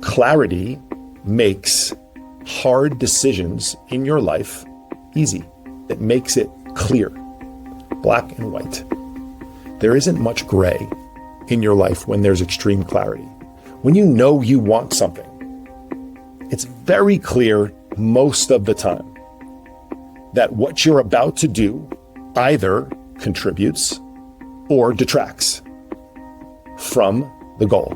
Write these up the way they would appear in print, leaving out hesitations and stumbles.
Clarity makes hard decisions in your life easy. It makes it clear, black and white. There isn't much gray in your life when there's extreme clarity. When you know you want something, it's very clear most of the time that what you're about to do either contributes or detracts from the goal.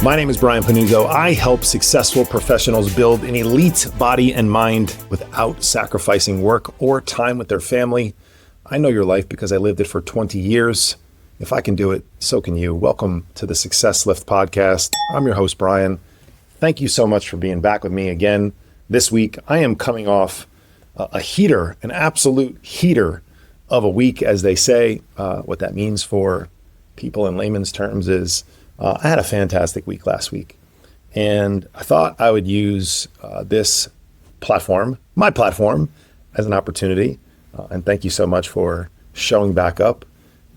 My name is Brian Pannuzzo. I help successful professionals build an elite body and mind without sacrificing work or time with their family. I know your life because I lived it for 20 years. If I can do it, so can you. Welcome to the Success Lift podcast. I'm your host, Brian. Thank you so much for being back with me again this week. I am coming off a heater, an absolute heater of a week, as they say. What that means for people in layman's terms is I had a fantastic week last week, and I thought I would use this platform, my platform, as an opportunity. And thank you so much for showing back up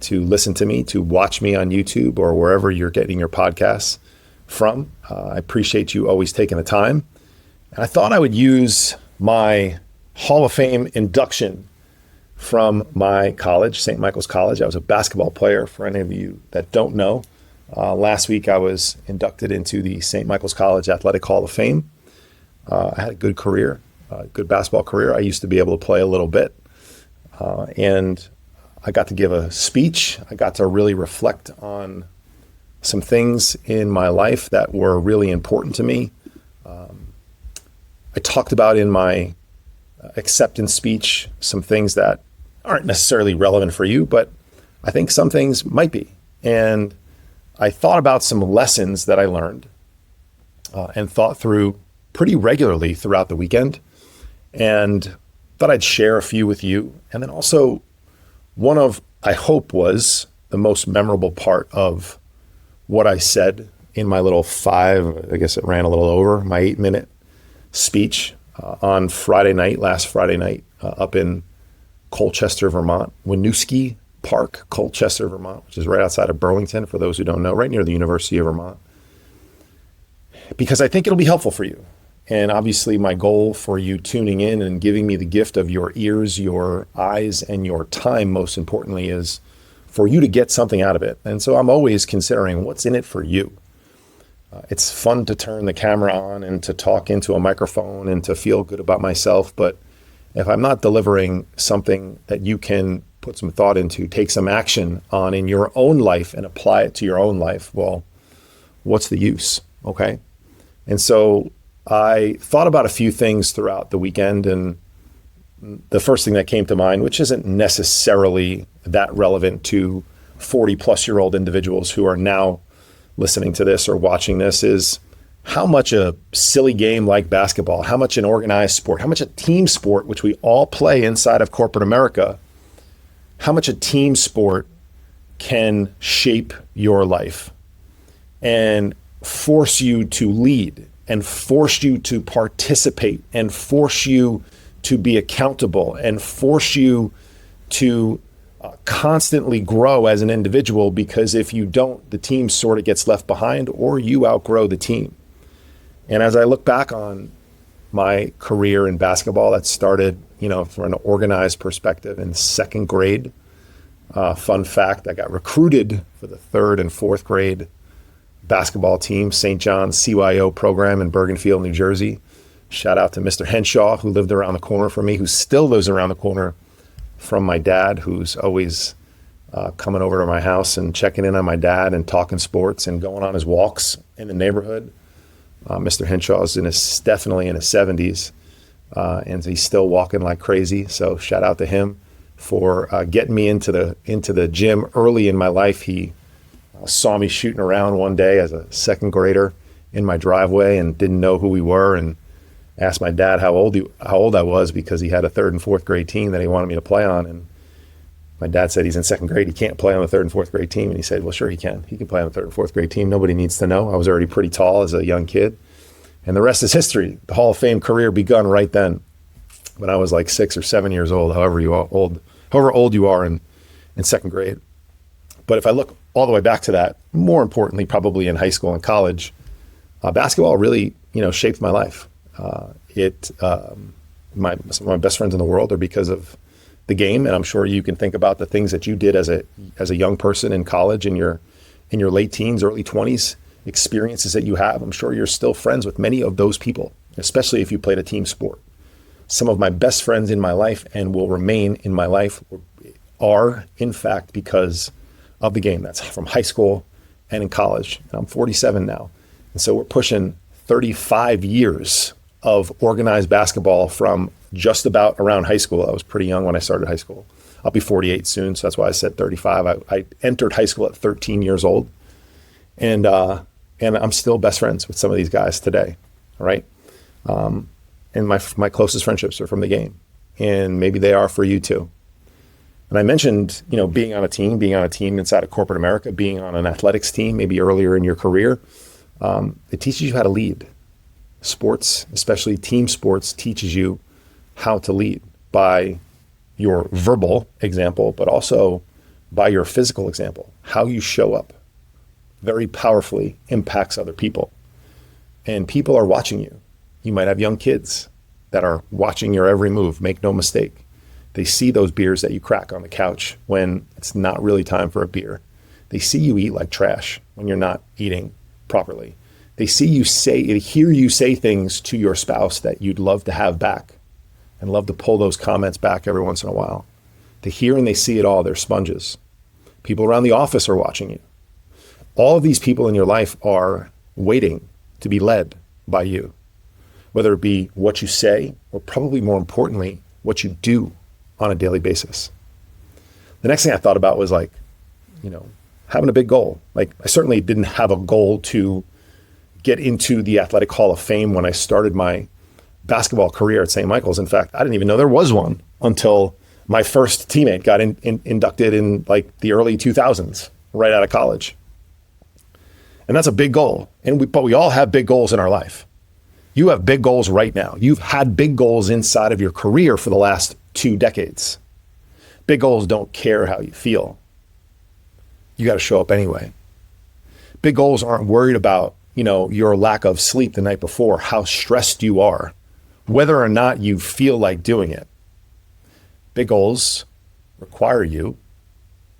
to listen to me, to watch me on YouTube or wherever you're getting your podcasts from. I appreciate you always taking the time. And I thought I would use my Hall of Fame induction from my college, St. Michael's College. I was a basketball player, for any of you that don't know. Last week, I was inducted into the St. Michael's College Athletic Hall of Fame. I had a good career, good basketball career. I used to be able to play a little bit. And I got to give a speech. I got to really reflect on some things in my life that were really important to me. I talked about in my acceptance speech some things that aren't necessarily relevant for you, but I think some things might be. And I thought about some lessons that I learned and thought through pretty regularly throughout the weekend, and thought I'd share a few with you. And then also one of, I hope, was the most memorable part of what I said in my little I guess it ran a little over, my 8-minute speech on last Friday night, up in Colchester, Vermont, Winooski Park, Colchester, Vermont, which is right outside of Burlington, for those who don't know, right near the University of Vermont. Because I think it'll be helpful for you. And obviously my goal for you tuning in and giving me the gift of your ears, your eyes, and your time, most importantly, is for you to get something out of it. And so I'm always considering what's in it for you. It's fun to turn the camera on and to talk into a microphone and to feel good about myself. But if I'm not delivering something that you can put some thought into, take some action on in your own life and apply it to your own life, well, what's the use? Okay. And so I thought about a few things throughout the weekend, and the first thing that came to mind, which isn't necessarily that relevant to 40-plus-year-old individuals who are now listening to this or watching this, is how much a silly game like basketball, how much an organized sport, how much a team sport, which we all play inside of corporate America, how much a team sport can shape your life and force you to lead and force you to participate and force you to be accountable and force you to constantly grow as an individual, because if you don't, the team sort of gets left behind or you outgrow the team. And as I look back on my career in basketball, that started, from an organized perspective in second grade. Fun fact, I got recruited for the third and fourth grade basketball team, St. John's CYO program in Bergenfield, New Jersey. Shout out to Mr. Henshaw, who lived around the corner from me, who still lives around the corner from my dad, who's always coming over to my house and checking in on my dad and talking sports and going on his walks in the neighborhood. Mr. Henshaw is definitely in his 70s, and he's still walking like crazy. So shout out to him for getting me into the gym early in my life. He saw me shooting around one day as a second grader in my driveway and didn't know who we were, and asked my dad how old I was, because he had a third and fourth grade team that he wanted me to play on. And my dad said, he's in second grade, he can't play on the third and fourth grade team. And he said, well, sure he can. He can play on the third and fourth grade team. Nobody needs to know. I was already pretty tall as a young kid. And the rest is history. The Hall of Fame career begun right then, when I was like 6 or 7 years old, however old you are in second grade. But if I look all the way back to that, more importantly, probably in high school and college, basketball really, shaped my life. Some of my best friends in the world are because of the game, and I'm sure you can think about the things that you did as a young person in college, in your late teens, early 20s, experiences that you have. I'm sure you're still friends with many of those people, especially if you played a team sport. Some of my best friends in my life and will remain in my life are, in fact, because of the game. That's from high school and in college. And I'm 47 now. And so we're pushing 35 years of organized basketball from just about around high school. I was pretty young when I started high school. I'll be 48 soon, so that's why I said 35. I entered high school at 13 years old. And I'm still best friends with some of these guys today, all right? And my closest friendships are from the game. And maybe they are for you too. And I mentioned, being on a team inside of corporate America, being on an athletics team, maybe earlier in your career, it teaches you how to lead. Sports, especially team sports, teaches you how to lead by your verbal example, but also by your physical example. How you show up very powerfully impacts other people. And people are watching you. You might have young kids that are watching your every move. Make no mistake. They see those beers that you crack on the couch when it's not really time for a beer. They see you eat like trash when you're not eating properly. They hear you say things to your spouse that you'd love to have back and love to pull those comments back every once in a while. They hear and they see it all. They're sponges. People around the office are watching you. All of these people in your life are waiting to be led by you, whether it be what you say or probably more importantly, what you do on a daily basis. The next thing I thought about was having a big goal. I certainly didn't have a goal to get into the Athletic Hall of Fame when I started my basketball career at St. Michael's. In fact, I didn't even know there was one until my first teammate got inducted in the early 2000s, right out of college. And that's a big goal. But we all have big goals in our life. You have big goals right now. You've had big goals inside of your career for the last 2 decades. Big goals don't care how you feel. You got to show up anyway. Big goals aren't worried about, your lack of sleep the night before, how stressed you are, whether or not you feel like doing it. Big goals require you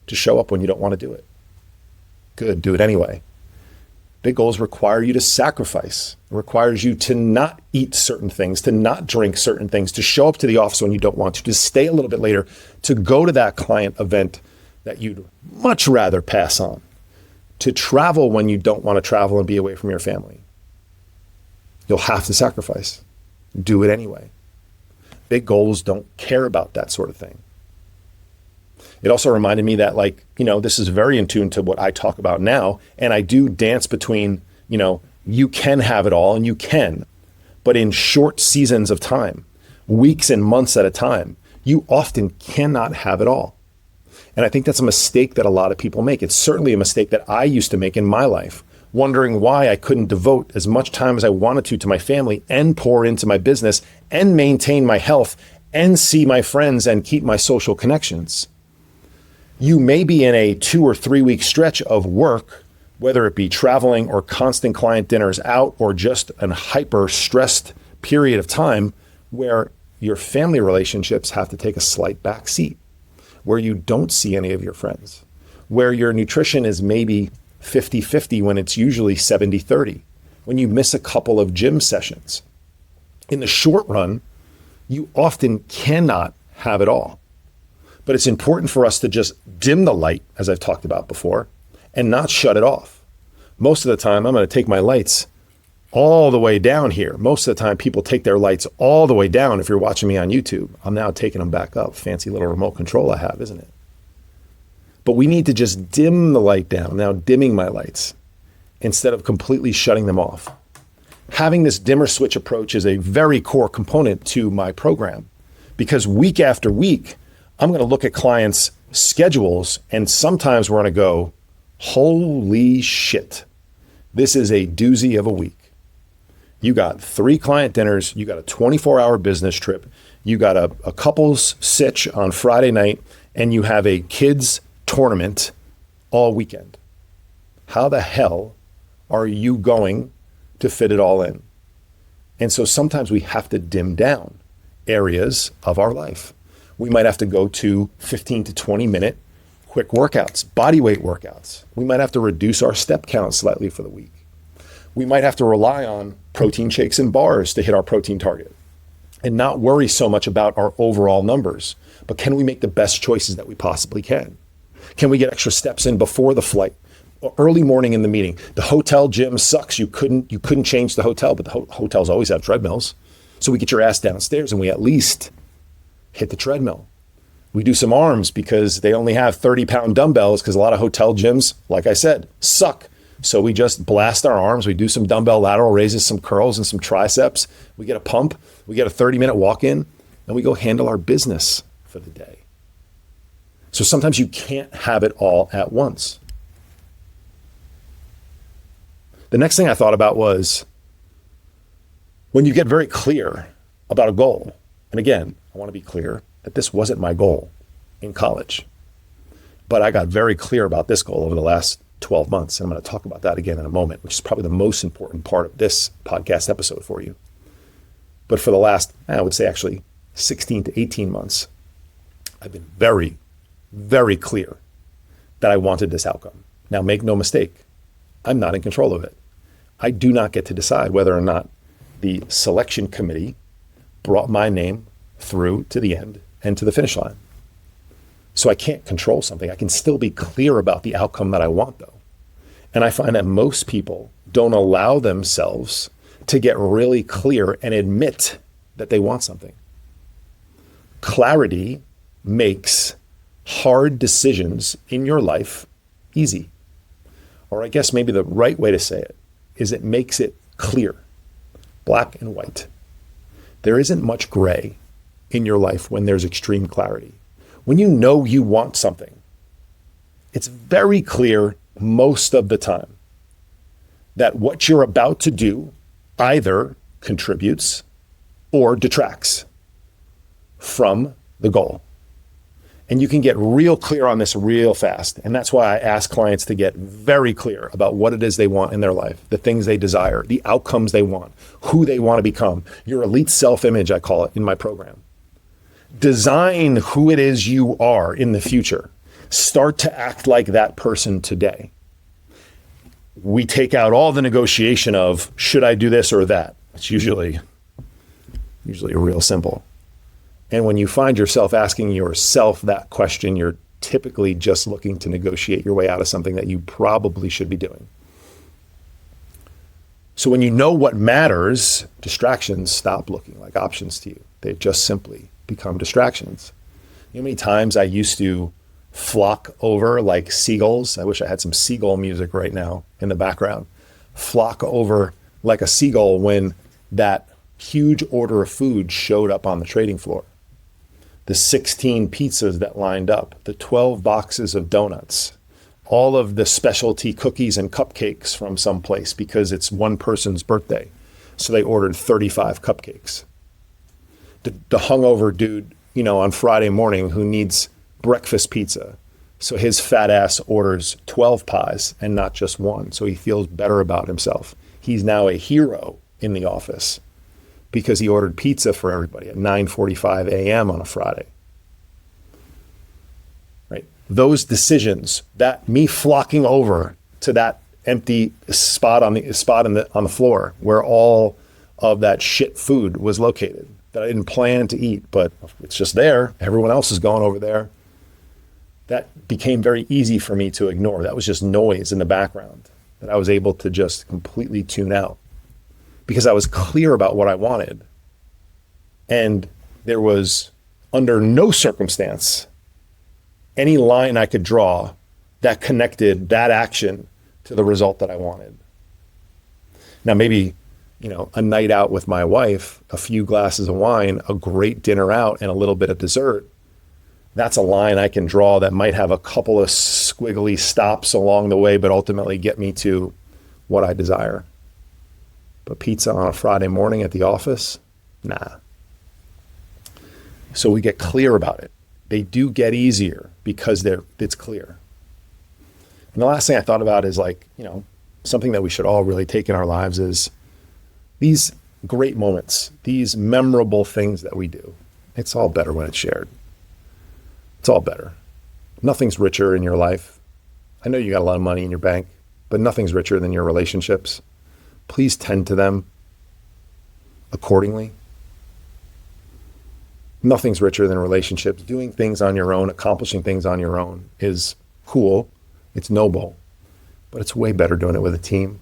to show up when you don't want to do it. Good, do it anyway. Big goals require you to sacrifice. It requires you to not eat certain things, to not drink certain things, to show up to the office when you don't want to stay a little bit later, to go to that client event that you'd much rather pass on, to travel when you don't want to travel and be away from your family. You'll have to sacrifice. Do it anyway. Big goals don't care about that sort of thing. It also reminded me that this is very in tune to what I talk about now. And I do dance between, you can have it all and you can, but in short seasons of time, weeks and months at a time, you often cannot have it all. And I think that's a mistake that a lot of people make. It's certainly a mistake that I used to make in my life, wondering why I couldn't devote as much time as I wanted to my family and pour into my business and maintain my health and see my friends and keep my social connections. You may be in a 2 or 3 week stretch of work, whether it be traveling or constant client dinners out or just a hyper stressed period of time where your family relationships have to take a slight back seat, where you don't see any of your friends, where your nutrition is maybe 50-50 when it's usually 70-30, when you miss a couple of gym sessions. In the short run, you often cannot have it all. But it's important for us to just dim the light, as I've talked about before, and not shut it off. Most of the time, I'm going to take my lights all the way down here. Most of the time, people take their lights all the way down. If you're watching me on YouTube, I'm now taking them back up. Fancy little remote control I have, isn't it? But we need to just dim the light down. Now dimming my lights instead of completely shutting them off. Having this dimmer switch approach is a very core component to my program, because week after week, I'm going to look at clients' schedules, and sometimes we're going to go, holy shit, this is a doozy of a week. You got 3 client dinners, you got a 24-hour business trip, you got a couples sitch on Friday night, and you have a kids tournament all weekend. How the hell are you going to fit it all in? And so sometimes we have to dim down areas of our life. We might have to go to 15 to 20 minute quick workouts, body weight workouts. We might have to reduce our step count slightly for the week. We might have to rely on protein shakes and bars to hit our protein target and not worry so much about our overall numbers. But can we make the best choices that we possibly can? Can we get extra steps in before the flight? Early morning in the meeting. The hotel gym sucks. You couldn't change the hotel, but the hotels always have treadmills. So we get your ass downstairs and we at least hit the treadmill. We do some arms because they only have 30-pound dumbbells because a lot of hotel gyms, like I said, suck. So we just blast our arms. We do some dumbbell lateral raises, some curls and some triceps. We get a pump. We get a 30-minute walk-in and we go handle our business for the day. So sometimes you can't have it all at once. The next thing I thought about was when you get very clear about a goal, and again, I want to be clear that this wasn't my goal in college, but I got very clear about this goal over the last 12 months. And I'm going to talk about that again in a moment, which is probably the most important part of this podcast episode for you. But for the last, I would say actually 16 to 18 months, I've been very, very clear that I wanted this outcome. Now, make no mistake, I'm not in control of it. I do not get to decide whether or not the selection committee brought my name through to the end and to the finish line. So I can't control something. I can still be clear about the outcome that I want, though. And I find that most people don't allow themselves to get really clear and admit that they want something. Clarity makes hard decisions in your life easy. Or I guess maybe the right way to say it is it makes it clear, black and white. There isn't much gray in your life when there's extreme clarity. When you know you want something, it's very clear most of the time that what you're about to do either contributes or detracts from the goal. And you can get real clear on this real fast. And that's why I ask clients to get very clear about what it is they want in their life, the things they desire, the outcomes they want, who they want to become, your elite self-image, I call it in my program. Design who it is you are in the future. Start to act like that person today. We take out all the negotiation of, should I do this or that? It's usually real simple. And when you find yourself asking yourself that question, you're typically just looking to negotiate your way out of something that you probably should be doing. So when you know what matters, distractions stop looking like options to you. They just simply become distractions. You know how many times I used to flock over like seagulls? I wish I had some seagull music right now in the background. Flock over like a seagull when that huge order of food showed up on the trading floor. The 16 pizzas that lined up, the 12 boxes of donuts, all of the specialty cookies and cupcakes from someplace because it's one person's birthday. So they ordered 35 cupcakes. The hungover dude, on Friday morning who needs breakfast pizza. So his fat ass orders 12 pies and not just one. So he feels better about himself. He's now a hero in the office because he ordered pizza for everybody at 9:45 a.m. on a Friday. Right? Those decisions, that me flocking over to that empty spot on the floor where all of that shit food was located that I didn't plan to eat, but it's just there. Everyone else is going over there. That became very easy for me to ignore. That was just noise in the background that I was able to just completely tune out because I was clear about what I wanted. And there was, under no circumstance, any line I could draw that connected that action to the result that I wanted. Now, maybe, a night out with my wife, a few glasses of wine, a great dinner out, and a little bit of dessert. That's a line I can draw that might have a couple of squiggly stops along the way, but ultimately get me to what I desire. But pizza on a Friday morning at the office? Nah. So we get clear about it. They do get easier because it's clear. And the last thing I thought about is like, something that we should all really take in our lives is these great moments, these memorable things that we do. It's all better when it's shared. It's all better. Nothing's richer in your life. I know you got a lot of money in your bank, but nothing's richer than your relationships. Please tend to them accordingly. Nothing's richer than relationships. Doing things on your own, accomplishing things on your own is cool. It's noble, but it's way better doing it with a team.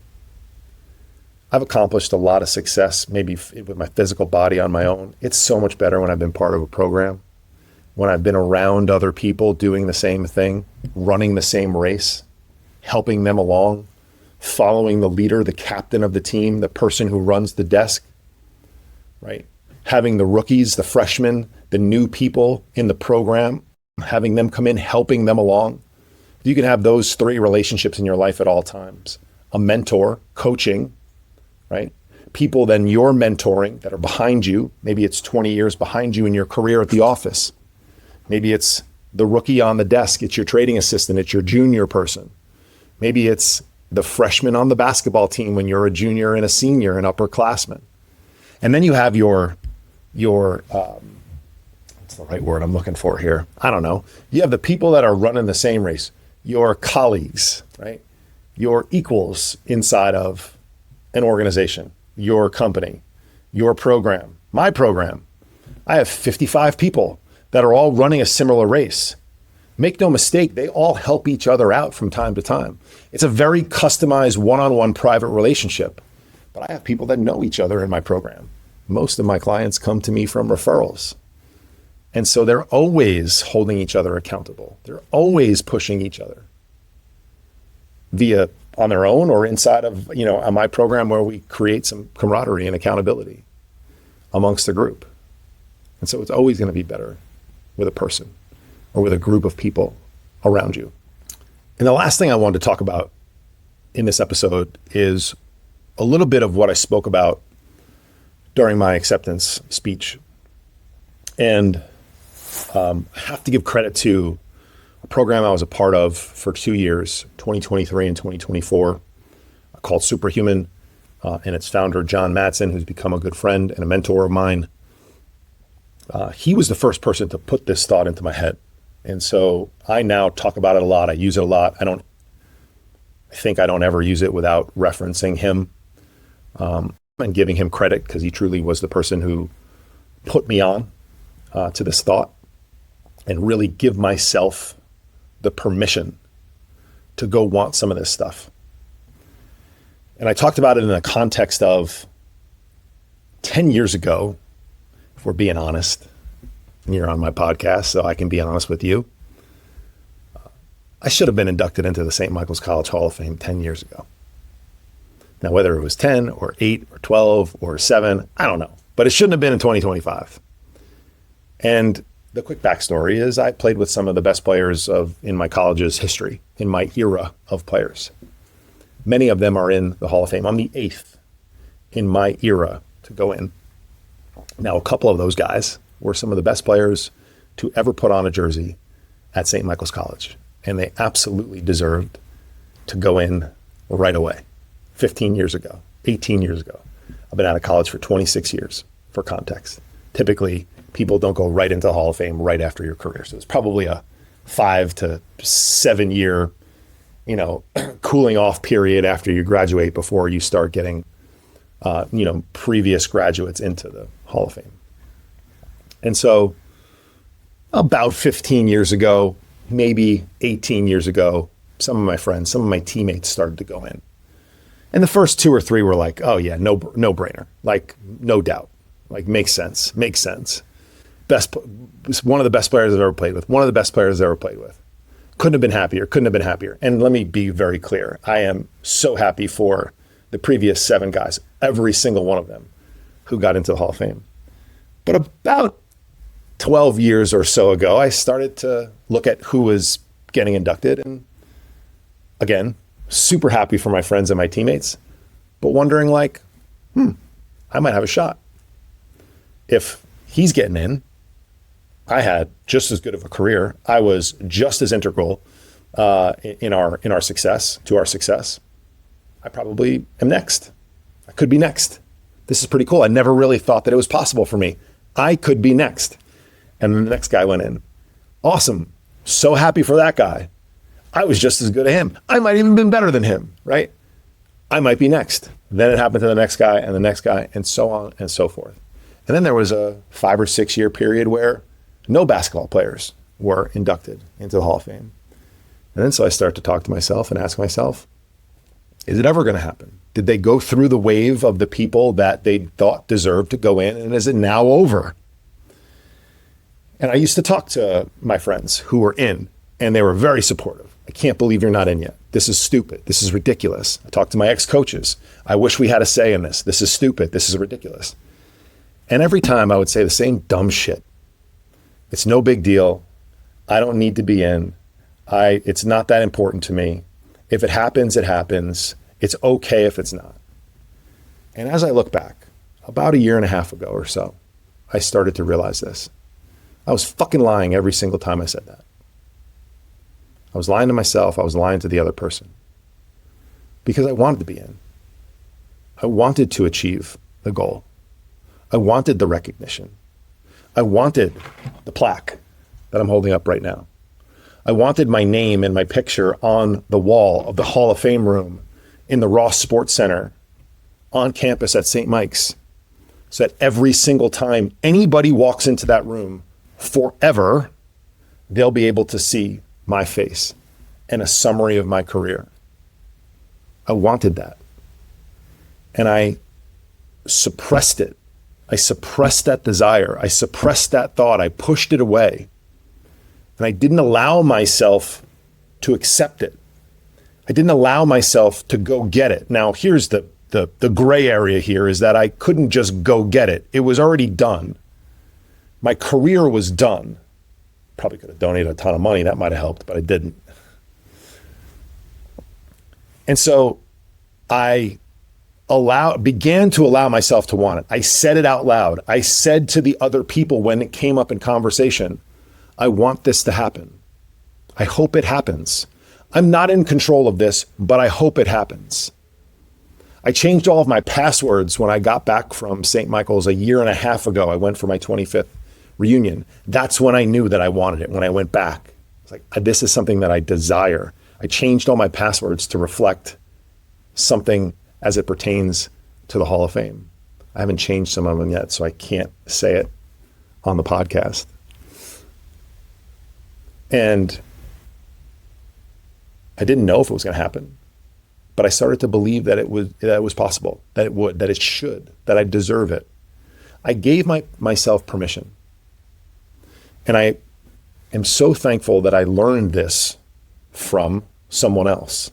I've accomplished a lot of success, maybe with my physical body on my own. It's so much better when I've been part of a program, when I've been around other people doing the same thing, running the same race, helping them along, following the leader, the captain of the team, the person who runs the desk, right? Having the rookies, the freshmen, the new people in the program, having them come in, helping them along. You can have those three relationships in your life at all times. A mentor, coaching, right? People then you're mentoring that are behind you. Maybe it's 20 years behind you in your career at the office. Maybe it's the rookie on the desk. It's your trading assistant. It's your junior person. Maybe it's the freshman on the basketball team when you're a junior and a senior and upperclassman. And then you have your what's the right word I'm looking for here? I don't know. You have the people that are running the same race, your colleagues, right? Your equals inside of an organization, your company, your program, my program. I have 55 people that are all running a similar race. Make no mistake, they all help each other out from time to time. It's a very customized one-on-one private relationship, but I have people that know each other in my program. Most of my clients come to me from referrals. And so they're always holding each other accountable. They're always pushing each other via on their own or inside of, on my program where we create some camaraderie and accountability amongst the group. And so it's always going to be better with a person or with a group of people around you. And the last thing I wanted to talk about in this episode is a little bit of what I spoke about during my acceptance speech. And I have to give credit to a program I was a part of for 2 years, 2023 and 2024, called Superhuman, and its founder, John Mattson, who's become a good friend and a mentor of mine. He was the first person to put this thought into my head. And so I now talk about it a lot. I use it a lot. I think I don't ever use it without referencing him and giving him credit, because he truly was the person who put me on to this thought and really give myself the permission to go want some of this stuff. And I talked about it in the context of 10 years ago, if we're being honest, and you're on my podcast, so I can be honest with you. I should have been inducted into the St. Michael's College Hall of Fame 10 years ago. Now, whether it was 10 or 8 or 12 or 7, I don't know, but it shouldn't have been in 2025. And the quick backstory is I played with some of the best players in my college's history, in my era of players. Many of them are in the Hall of Fame. I'm the 8th in my era to go in. Now, a couple of those guys were some of the best players to ever put on a jersey at St. Michael's College, and they absolutely deserved to go in right away. 15 years ago, 18 years ago. I've been out of college for 26 years, for context. Typically, people don't go right into the Hall of Fame right after your career. So it's probably a 5 to 7 year, cooling off period after you graduate before you start getting, previous graduates into the Hall of Fame. And so about 15 years ago, maybe 18 years ago, some of my friends, some of my teammates started to go in. And the first 2 or 3 were like, oh yeah, no brainer. Like, no doubt. Like, makes sense. One of the best players I've ever played with. Couldn't have been happier. And let me be very clear. I am so happy for the previous 7 guys, every single one of them who got into the Hall of Fame. But about 12 years or so ago, I started to look at who was getting inducted. And again, super happy for my friends and my teammates, but wondering like, I might have a shot. If he's getting in, I had just as good of a career. I was just as integral in our success, to our success, I probably am next. I could be next. This is pretty cool. I never really thought that it was possible for me. I could be next. And then the next guy went in. Awesome. So happy for that guy. I was just as good as him. I might even been better than him, right? I might be next. Then it happened to the next guy and the next guy and so on and so forth. And then there was a 5 or 6 year period where no basketball players were inducted into the Hall of Fame. And then so I start to talk to myself and ask myself, is it ever going to happen? Did they go through the wave of the people that they thought deserved to go in, and is it now over? And I used to talk to my friends who were in, and they were very supportive. I can't believe you're not in yet. This is stupid. This is ridiculous. I talked to my ex-coaches. I wish we had a say in this. This is stupid. This is ridiculous. And every time I would say the same dumb shit. It's no big deal. I don't need to be in. It's not that important to me. If it happens, it happens. It's okay if it's not. And as I look back, about 1.5 years ago or so, I started to realize this. I was fucking lying every single time I said that. I was lying to myself. I was lying to the other person. Because I wanted to be in. I wanted to achieve the goal. I wanted the recognition. I wanted the plaque that I'm holding up right now. I wanted my name and my picture on the wall of the Hall of Fame room in the Ross Sports Center on campus at St. Mike's, so that every single time anybody walks into that room forever, they'll be able to see my face and a summary of my career. I wanted that. And I suppressed it. I suppressed that desire. I suppressed that thought. I pushed it away. And I didn't allow myself to accept it. I didn't allow myself to go get it. Now, here's the gray area here is that I couldn't just go get it. It was already done. My career was done. Probably could have donated a ton of money. That might have helped, but I didn't. And so I began to allow myself to want it. I said it out loud. I said to the other people when it came up in conversation, I want this to happen. I hope it happens. I'm not in control of this, but I hope it happens. I changed all of my passwords when I got back from St. Michael's 1.5 years ago. I went for my 25th reunion. That's when I knew that I wanted it, when I went back. It's like, this is something that I desire. I changed all my passwords to reflect something as it pertains to the Hall of Fame. I haven't changed some of them yet, so I can't say it on the podcast. And I didn't know if it was going to happen, but I started to believe that it was possible, that it would, that it should, that I deserve it. I gave myself permission. And I am so thankful that I learned this from someone else,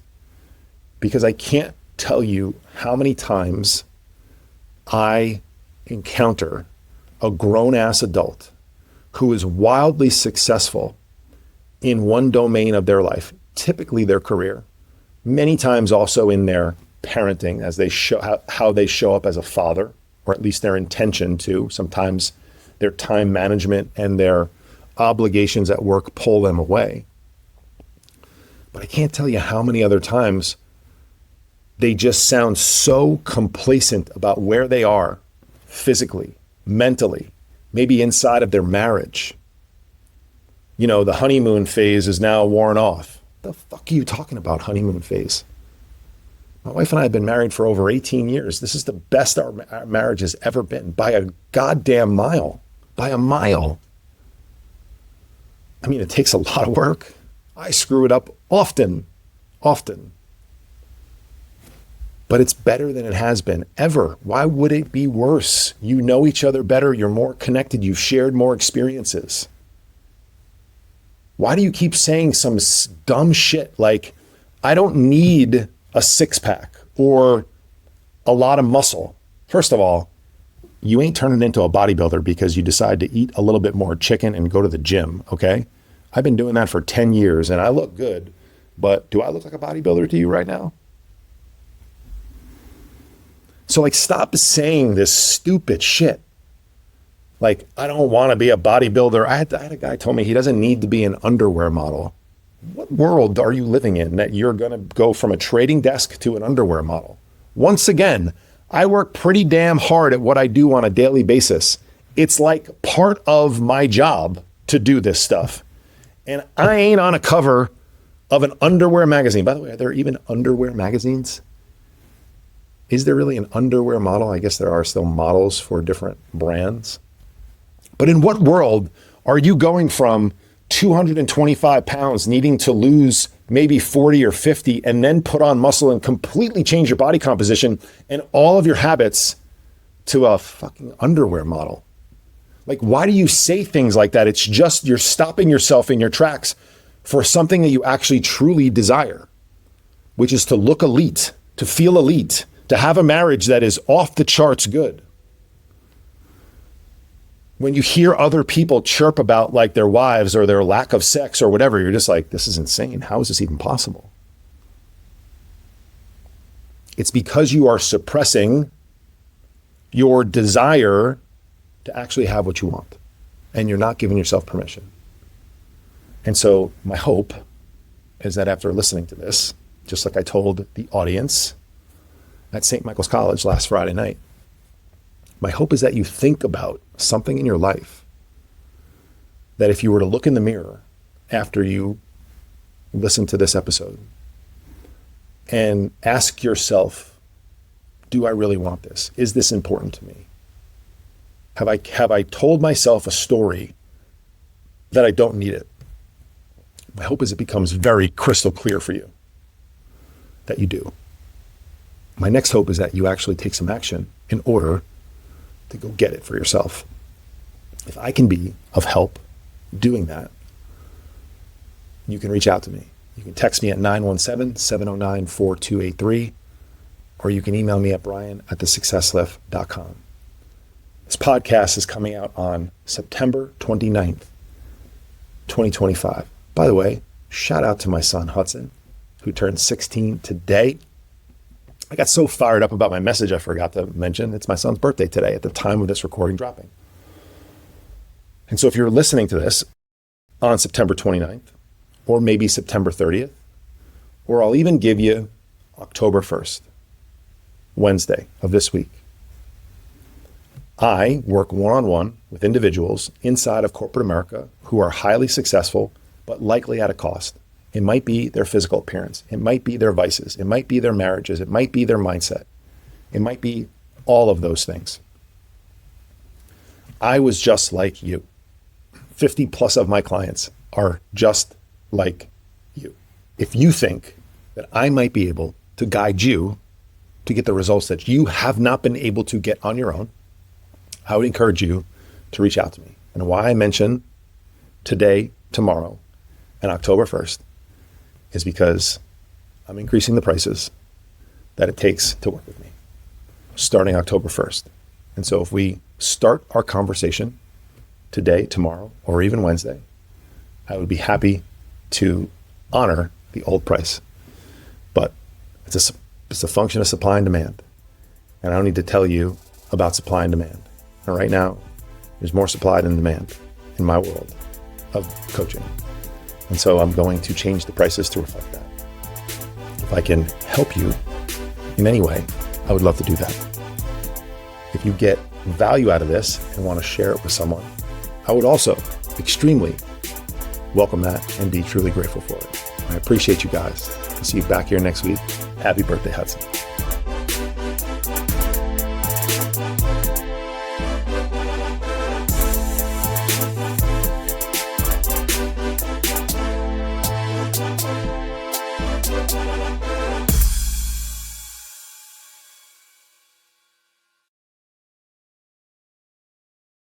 because I can't tell you how many times I encounter a grown-ass adult who is wildly successful in one domain of their life, typically their career, many times also in their parenting, as they show how they show up as a father, or at least their intention to. Sometimes their time management and their obligations at work pull them away. But I can't tell you how many other times they just sound so complacent about where they are physically, mentally, maybe inside of their marriage. You know, the honeymoon phase is now worn off. The fuck are you talking about, honeymoon phase? My wife and I have been married for over 18 years. This is the best our marriage has ever been, by a goddamn mile, by a mile. I mean, it takes a lot of work. I screw it up often. But it's better than it has been ever. Why would it be worse? You know each other better. You're more connected. You've shared more experiences. Why do you keep saying some dumb shit like, I don't need a six-pack or a lot of muscle? First of all, you ain't turning into a bodybuilder because you decide to eat a little bit more chicken and go to the gym, okay? I've been doing that for 10 years and I look good, but do I look like a bodybuilder to you right now? So like, stop saying this stupid shit. Like, I don't want to be a bodybuilder. I had a guy told me he doesn't need to be an underwear model. What world are you living in that you're going to go from a trading desk to an underwear model? Once again, I work pretty damn hard at what I do on a daily basis. It's like part of my job to do this stuff. And I ain't on a cover of an underwear magazine. By the way, are there even underwear magazines? Is there really an underwear model? I guess there are still models for different brands. But in what world are you going from 225 pounds needing to lose maybe 40 or 50 and then put on muscle and completely change your body composition and all of your habits to a fucking underwear model? Like, why do you say things like that? It's just you're stopping yourself in your tracks for something that you actually truly desire, which is to look elite, to feel elite, to have a marriage that is off the charts good. When you hear other people chirp about like their wives or their lack of sex or whatever, you're just like, this is insane. How is this even possible? It's because you are suppressing your desire to actually have what you want, and you're not giving yourself permission. And so my hope is that after listening to this, just like I told the audience at St. Michael's College last Friday night, my hope is that you think about something in your life that if you were to look in the mirror after you listen to this episode and ask yourself, do I really want this? Is this important to me? Have I told myself a story that I don't need it? My hope is it becomes very crystal clear for you that you do. My next hope is that you actually take some action in order to go get it for yourself. If I can be of help doing that, you can reach out to me. You can text me at 917-709-4283, or you can email me at brian@thesuccesslift.com. This podcast is coming out on September 29th, 2025. By the way, shout out to my son, Hudson, who turned 16 today. I got so fired up about my message, I forgot to mention it's my son's birthday today at the time of this recording dropping. And so if you're listening to this on September 29th, or maybe September 30th, or I'll even give you October 1st, Wednesday of this week, I work one-on-one with individuals inside of corporate America who are highly successful, but likely at a cost. It might be their physical appearance. It might be their vices. It might be their marriages. It might be their mindset. It might be all of those things. I was just like you. 50 plus of my clients are just like you. If you think that I might be able to guide you to get the results that you have not been able to get on your own, I would encourage you to reach out to me. And why I mention today, tomorrow, and October 1st is because I'm increasing the prices that it takes to work with me starting October 1st. And so if we start our conversation today, tomorrow, or even Wednesday, I would be happy to honor the old price. But it's a function of supply and demand. And I don't need to tell you about supply and demand. And right now, there's more supply than demand in my world of coaching. And so I'm going to change the prices to reflect that. If I can help you in any way, I would love to do that. If you get value out of this and want to share it with someone, I would also extremely welcome that and be truly grateful for it. I appreciate you guys. I'll see you back here next week. Happy birthday, Hudson.